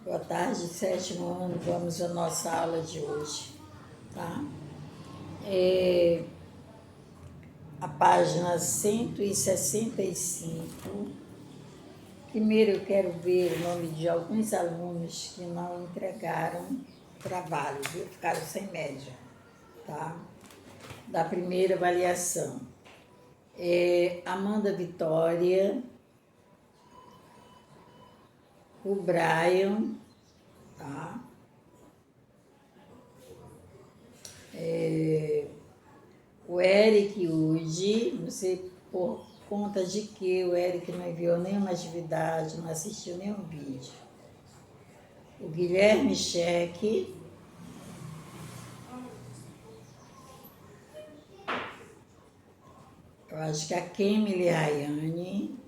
Boa tarde, sétimo ano. Vamos à nossa aula de hoje, tá? A página 165. Primeiro eu quero ver o nome de alguns alunos que não entregaram trabalho, viu? Ficaram sem média, tá? Da primeira avaliação. Amanda Vitória, o Brian, tá? O Eric Udi, não sei por conta de que o Eric não enviou nenhuma atividade, não assistiu nenhum vídeo. O Guilherme Cheque, eu acho que a Kemily Rayane,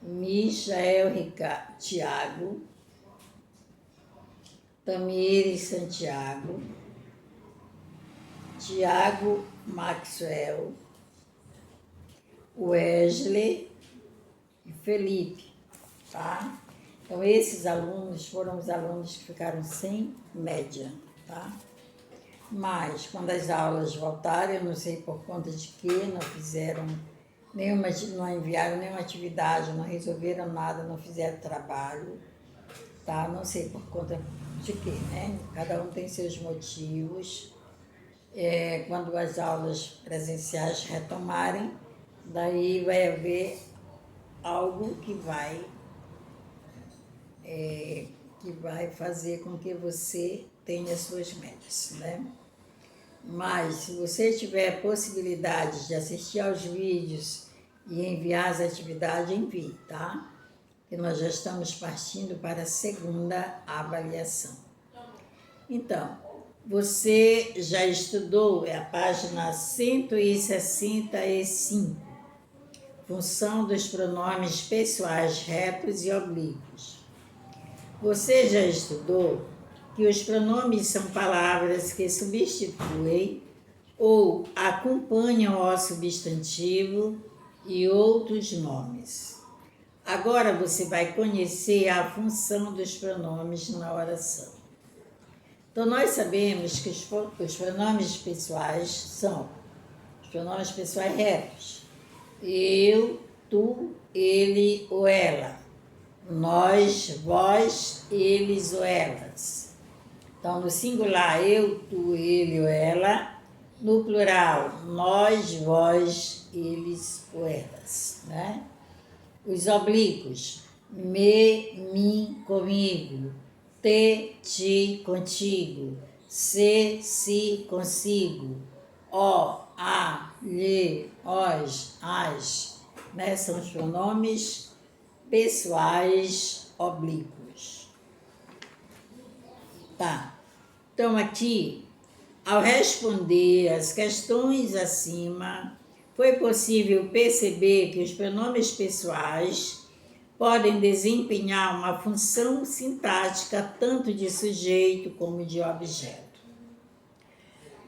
Michael Thiago, Tamires Santiago, Tiago Maxwell, Wesley e Felipe, tá? Então, esses alunos foram os alunos que ficaram sem média, tá? Mas, quando as aulas voltarem, eu não sei por conta de que, não fizeram nenhuma, não enviaram nenhuma atividade, não resolveram nada, não fizeram trabalho, tá? Não sei por conta de que, né? Cada um tem seus motivos. Quando as aulas presenciais retomarem, daí vai haver algo que vai fazer com que você tenha suas médias, né? Mas, se você tiver possibilidade de assistir aos vídeos e enviar as atividades, envie, tá? Porque nós já estamos partindo para a segunda avaliação. Então, você já estudou a página 165, função dos pronomes pessoais retos e oblíquos. Você já estudou que os pronomes são palavras que substituem ou acompanham o substantivo e outros nomes. Agora você vai conhecer a função dos pronomes na oração. Então, nós sabemos que os pronomes pessoais são os pronomes pessoais retos. Eu, tu, ele ou ela. Nós, vós, eles ou elas. Então, no singular, eu, tu, ele ou ela. No plural, nós, vós, eles ou elas, né? Os oblíquos, me, mim, comigo. Te, ti, contigo. Se, si, consigo. O, a, lhe, os, as, né? São os pronomes pessoais oblíquos. Tá. Então, aqui, ao responder as questões acima, foi possível perceber que os pronomes pessoais podem desempenhar uma função sintática tanto de sujeito como de objeto.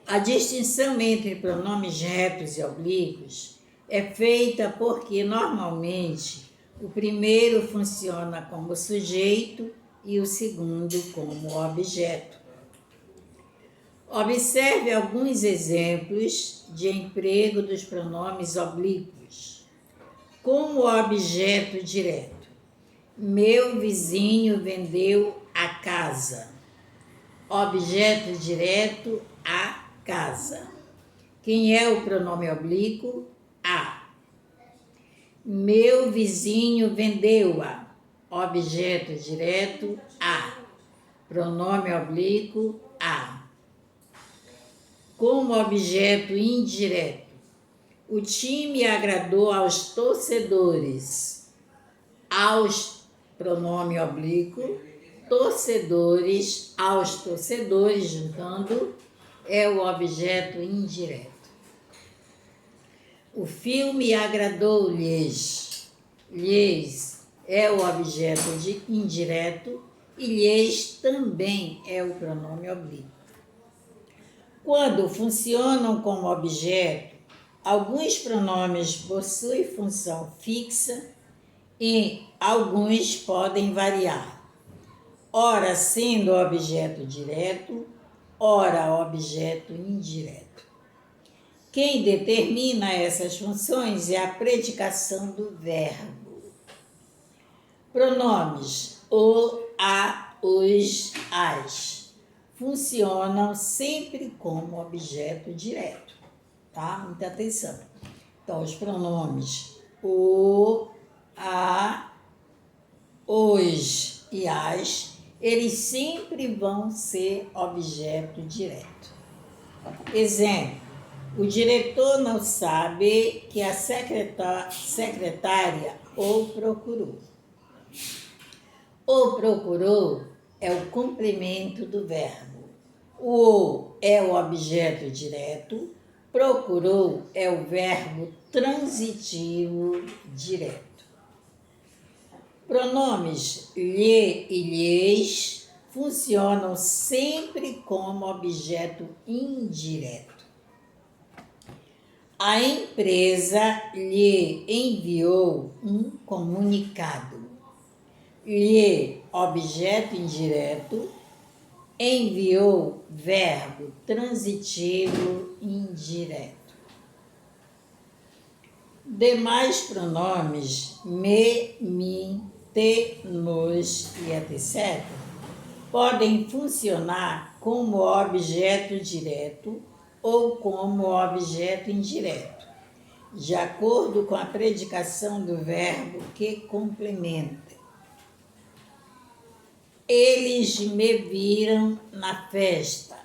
A distinção entre pronomes retos e oblíquos é feita porque, normalmente, o primeiro funciona como sujeito e o segundo como objeto. Observe alguns exemplos de emprego dos pronomes oblíquos. Como objeto direto, meu vizinho vendeu a casa. Objeto direto, a casa. Quem é o pronome oblíquo? A. Meu vizinho vendeu-a. Objeto direto, a. Pronome oblíquo, a. Como objeto indireto, o time agradou aos torcedores. Aos, pronome oblíquo, torcedores, aos torcedores, juntando, é o objeto indireto. O filme agradou-lhes. Lhes é o objeto indireto e lhes também é o pronome oblíquo. Quando funcionam como objeto, alguns pronomes possuem função fixa e alguns podem variar, ora sendo objeto direto, ora objeto indireto. Quem determina essas funções é a predicação do verbo. Pronomes o, a, os, as funcionam sempre como objeto direto, tá? Muita atenção. Então, os pronomes o, a, os e as, eles sempre vão ser objeto direto. Exemplo: o diretor não sabe que a secretária o procurou. O procurou é o complemento do verbo. O é o objeto direto, procurou é o verbo transitivo direto. Pronomes lhe e lhes funcionam sempre como objeto indireto. A empresa lhe enviou um comunicado. Lhe, objeto indireto, enviou, verbo transitivo indireto. Demais pronomes me, mim, te, nos e etc. podem funcionar como objeto direto ou como objeto indireto, de acordo com a predicação do verbo que complementa. Eles me viram na festa.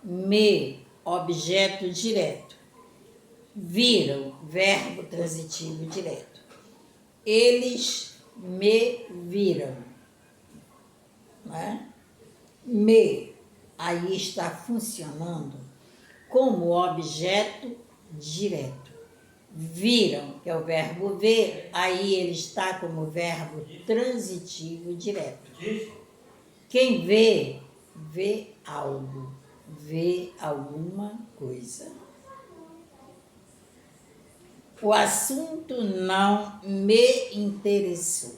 Me, objeto direto. Viram, verbo transitivo direto. Eles me viram. Né? Me, aí está funcionando como objeto direto. Viram, que é o verbo ver, aí ele está como verbo transitivo direto. Quem vê, vê algo, vê alguma coisa. O assunto não me interessou.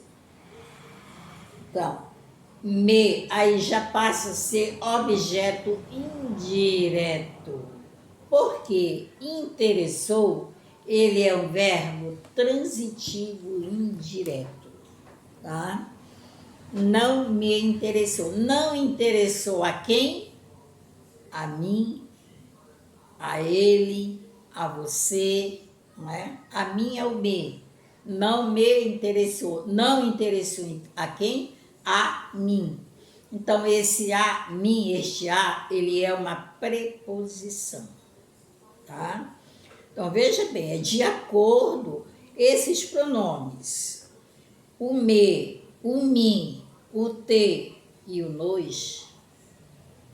Então, me, aí já passa a ser objeto indireto. Porque interessou, ele é um verbo transitivo indireto, tá? Não me interessou. Não interessou a quem? A mim, a ele, a você, não é? A mim é o me. Não me interessou. Não interessou a quem? A mim. Então, esse a mim, este a, ele é uma preposição, tá? Então, veja bem, é de acordo esses pronomes. O me, o mim, o te e o nos,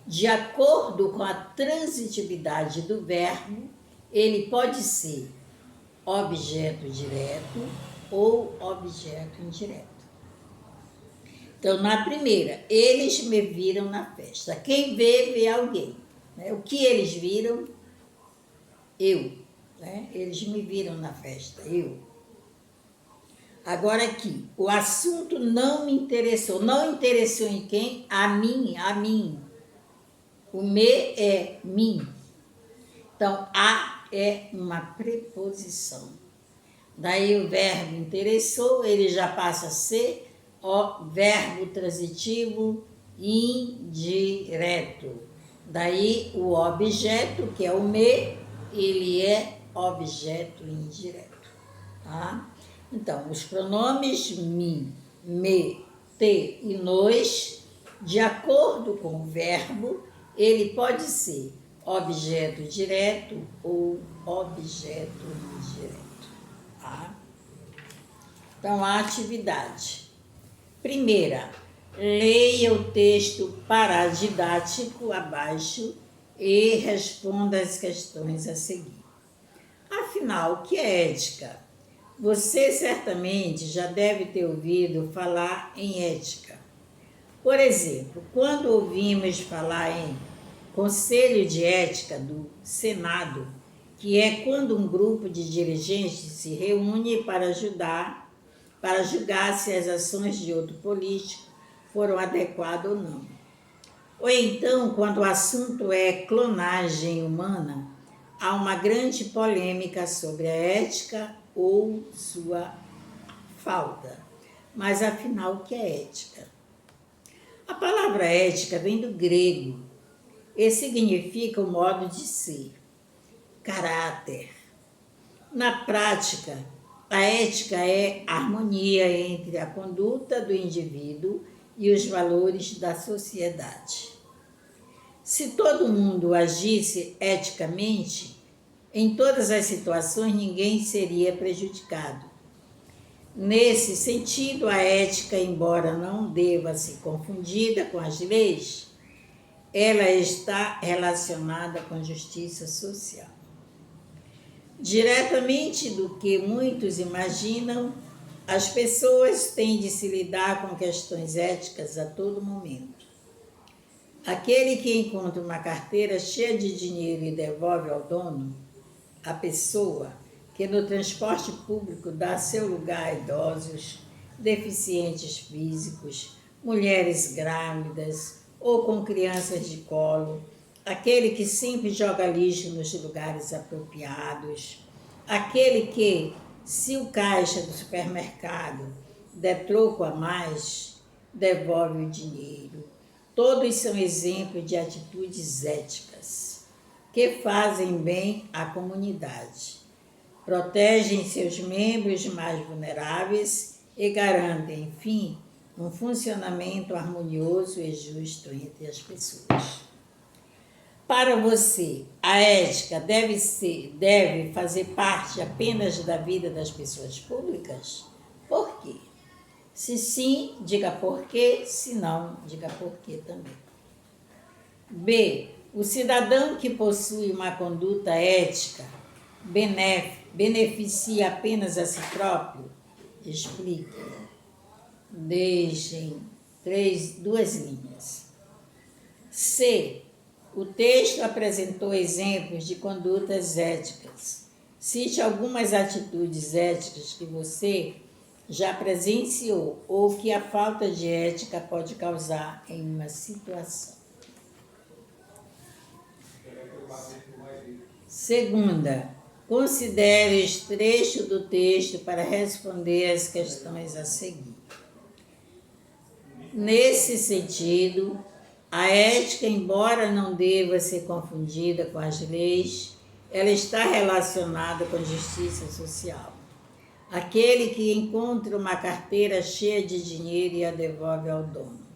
de acordo com a transitividade do verbo, ele pode ser objeto direto ou objeto indireto. Então, na primeira, eles me viram na festa. Quem vê, vê alguém. Né? O que eles viram? Eu. Né? Eles me viram na festa, eu. Agora aqui, o assunto não me interessou. Não interessou em quem? A mim, a mim. O me é mim. Então, a é uma preposição. Daí o verbo interessou, ele já passa a ser o verbo transitivo indireto. Daí o objeto, que é o me, ele é objeto indireto. Tá? Então, os pronomes mim, me, te e nos, de acordo com o verbo, ele pode ser objeto direto ou objeto indireto. Tá? Então, a atividade. Primeira, leia o texto paradidático abaixo e responda as questões a seguir. Afinal, o que é ética? Você certamente já deve ter ouvido falar em ética. Por exemplo, quando ouvimos falar em Conselho de Ética do Senado, que é quando um grupo de dirigentes se reúne para julgar se as ações de outro político foram adequadas ou não. Ou então, quando o assunto é clonagem humana, há uma grande polêmica sobre a ética ou sua falta. Mas afinal, o que é ética? A palavra ética vem do grego e significa o modo de ser, caráter. Na prática, a ética é a harmonia entre a conduta do indivíduo e os valores da sociedade. Se todo mundo agisse eticamente, em todas as situações ninguém seria prejudicado. Nesse sentido, a ética, embora não deva ser confundida com as leis, ela está relacionada com a justiça social. Diretamente do que muitos imaginam, as pessoas têm de se lidar com questões éticas a todo momento. Aquele que encontra uma carteira cheia de dinheiro e devolve ao dono, a pessoa que no transporte público dá seu lugar a idosos, deficientes físicos, mulheres grávidas ou com crianças de colo, aquele que sempre joga lixo nos lugares apropriados, aquele que, se o caixa do supermercado der troco a mais, devolve o dinheiro. Todos são exemplos de atitudes éticas que fazem bem à comunidade, protegem seus membros mais vulneráveis e garantem, enfim, um funcionamento harmonioso e justo entre as pessoas. Para você, a ética deve fazer parte apenas da vida das pessoas públicas? Por quê? Se sim, diga por quê, se não, diga por quê também. B. O cidadão que possui uma conduta ética beneficia apenas a si próprio? Explique. Deixem duas linhas. C. O texto apresentou exemplos de condutas éticas. Cite algumas atitudes éticas que você já presenciou ou que a falta de ética pode causar em uma situação. Segunda, considere os trechos do texto para responder às questões a seguir. Nesse sentido, a ética, embora não deva ser confundida com as leis, ela está relacionada com a justiça social. Aquele que encontra uma carteira cheia de dinheiro e a devolve ao dono.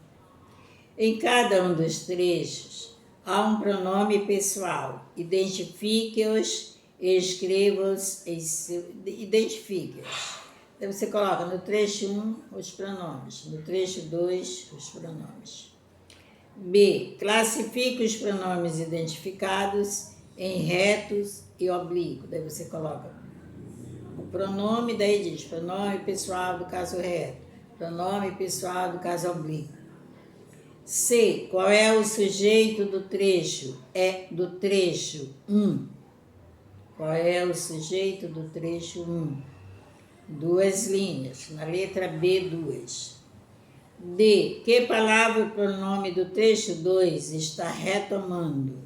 Em cada um dos trechos, há um pronome pessoal. Identifique-os e escreva-os. Identifique-os. Então, você coloca no trecho 1 os pronomes, no trecho 2 os pronomes. B. Classifique os pronomes identificados em retos e oblíquos. Daí você coloca o pronome, daí diz pronome pessoal do caso reto, pronome pessoal do caso oblíquo. C. Qual é o sujeito do trecho? É do trecho 1. Qual é o sujeito do trecho 1? Duas linhas. Na letra B, 2. D. Que palavra o pronome do trecho 2 está retomando?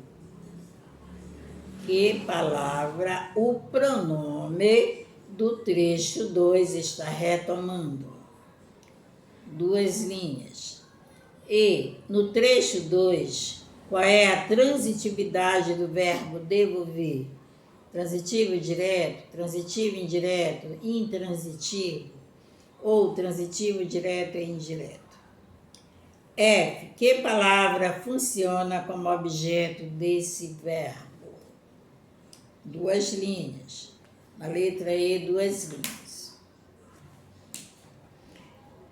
Que palavra o pronome do trecho 2 está retomando? Duas linhas. E, no trecho 2, qual é a transitividade do verbo devolver? Transitivo direto, transitivo indireto, intransitivo, ou transitivo direto e indireto. F. Que palavra funciona como objeto desse verbo? Duas linhas. Na letra E, duas linhas.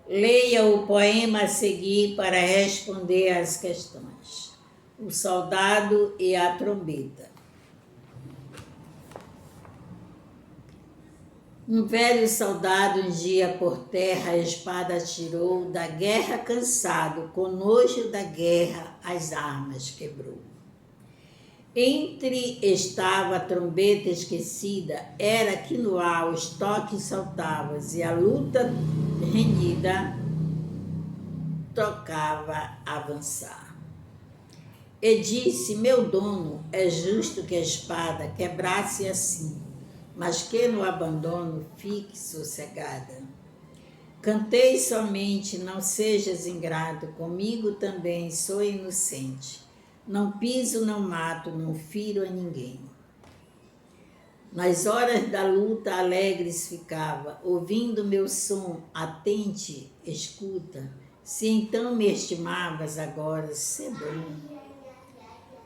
Leia o poema a seguir para responder às questões. O soldado e a trombeta. Um velho soldado um dia por terra a espada atirou, da guerra cansado, com nojo da guerra as armas quebrou. Entre estava a trombeta esquecida, era que no ar os toques saltavam e a luta renhida tocava avançar. E disse, meu dono, é justo que a espada quebrasse assim, mas que no abandono fique sossegada. Cantei somente, não sejas ingrato, comigo também sou inocente. Não piso, não mato, não firo a ninguém. Nas horas da luta alegres ficava, ouvindo meu som, atente, escuta. Se então me estimavas, agora sê bom.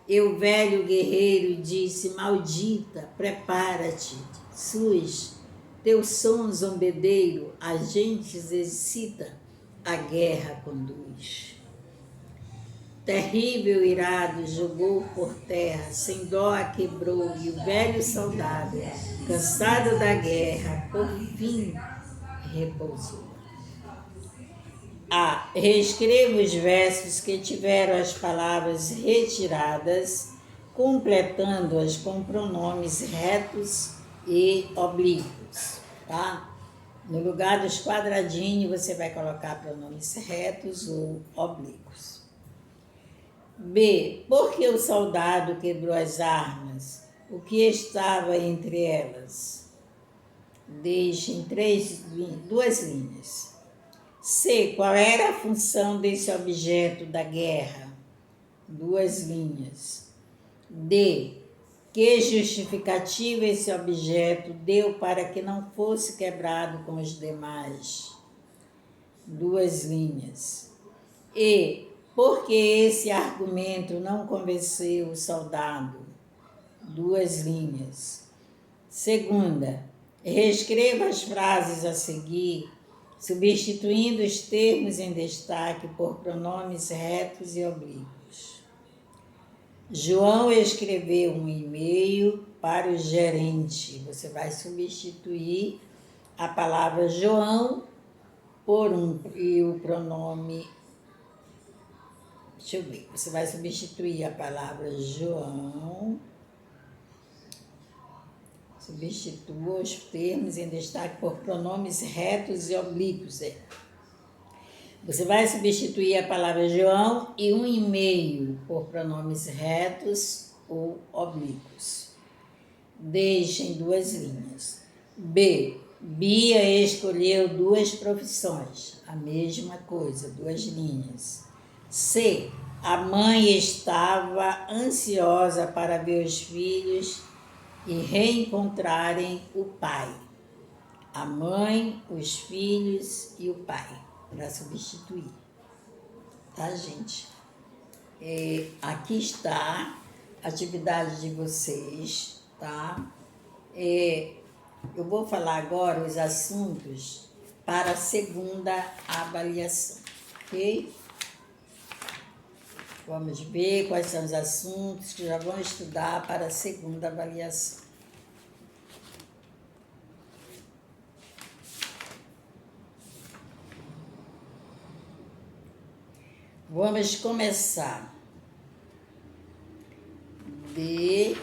Eu, velho guerreiro, disse, maldita, prepara-te, sus, teu som zombedeiro, a gentes excita, a guerra conduz. Terrível irado jogou por terra, sem dó a quebrou, e o velho soldado, cansado da guerra, por fim repousou. Reescrevo os versos que tiveram as palavras retiradas, completando-as com pronomes retos e oblíquos, tá? No lugar dos quadradinhos, você vai colocar pronomes retos ou oblíquos. B. Porque o soldado quebrou as armas? O que estava entre elas? Deixe em duas linhas. C. Qual era a função desse objeto da guerra? Duas linhas. D. Que justificativa esse objeto deu para que não fosse quebrado com os demais? Duas linhas. E. Porque esse argumento não convenceu o soldado? Duas linhas. Segunda. Reescreva as frases a seguir, substituindo os termos em destaque por pronomes retos e oblíquos. João escreveu um e-mail para o gerente. Você vai substituir a palavra João por e o pronome. Deixa eu ver. Você vai substituir a palavra João. Substitua os termos em destaque por pronomes retos e oblíquos. Você vai substituir a palavra João e um e-mail por pronomes retos ou oblíquos. Deixe em duas linhas. B. Bia escolheu duas profissões. A mesma coisa, duas linhas. C. A mãe estava ansiosa para ver os filhos e reencontrarem o pai. A mãe, os filhos e o pai, para substituir. Tá, gente? Aqui está a atividade de vocês, tá? Eu vou falar agora os assuntos para a segunda avaliação, ok? Vamos ver quais são os assuntos que já vão estudar para a segunda avaliação. Vamos começar. D.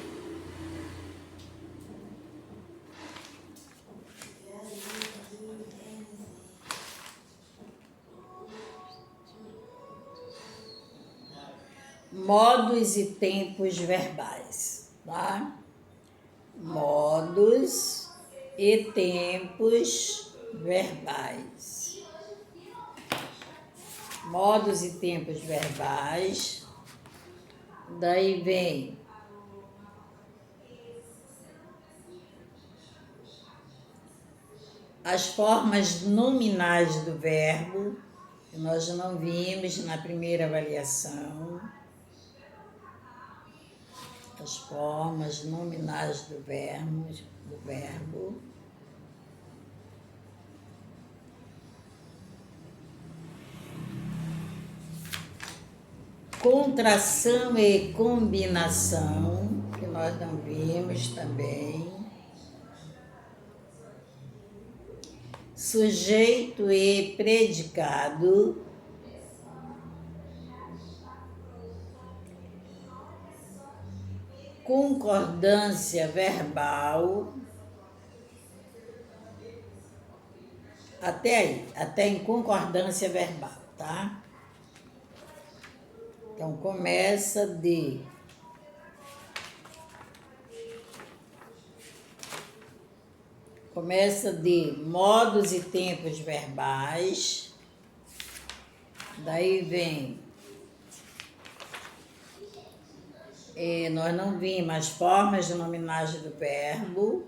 Modos e tempos verbais, tá? Modos e tempos verbais. Modos e tempos verbais. Daí vem as formas nominais do verbo, que nós não vimos na primeira avaliação. As formas nominais do verbo. Contração e combinação, que nós não vimos também. Sujeito e predicado. concordância verbal, até aí, até em concordância verbal, tá? Então, começa de modos e tempos verbais, daí vem, nós não vimos as formas de nominais do verbo,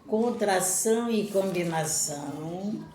contração e combinação,